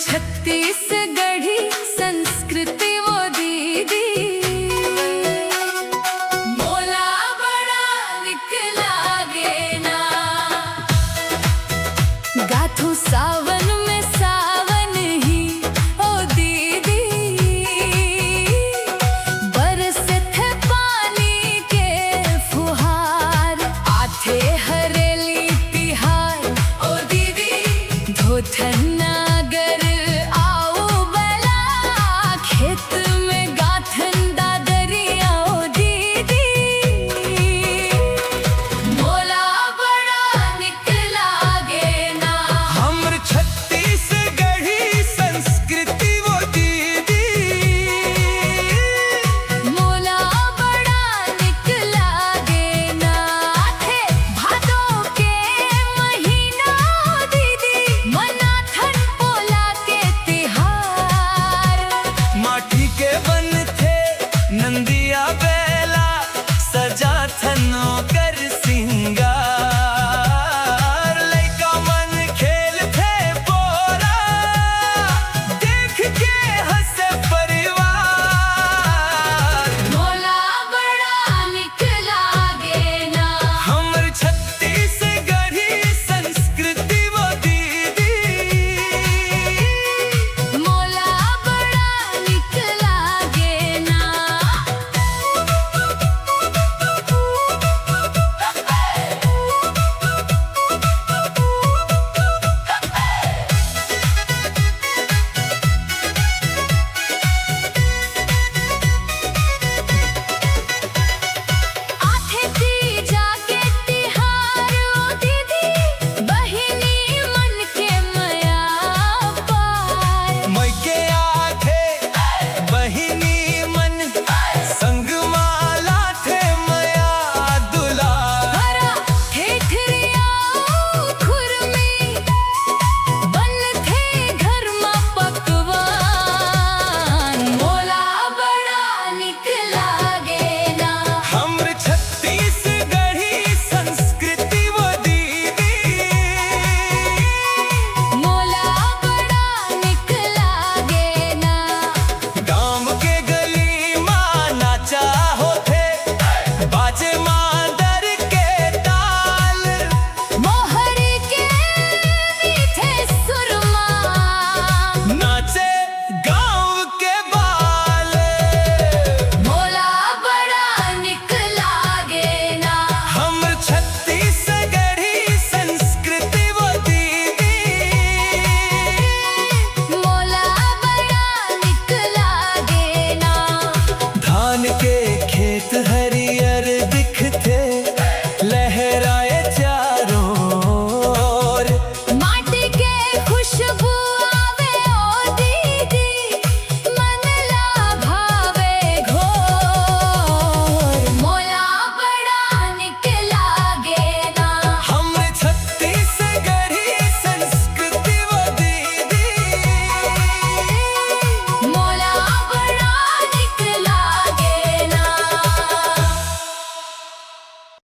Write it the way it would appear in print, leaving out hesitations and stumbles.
छत्तीसगढ़ी संस्कृति वो दीदी मोला बड़ा निक लागे ना। गाथू सावन में सावन ही ओ दीदी बरसे थे पानी के फुहार आथे हरेली तिहार ओ दीदी धोथन्ना नंदिया बेला सजा थनो कर सिंगार लइका मन खेल थे बोरा देख के हंसे परिवार मोला बड़ा निक लागे ना। हमर छत्तीसगढ़ी संस्कृति वो दीदी मोला बड़ा निक लागे ना। खेत हरी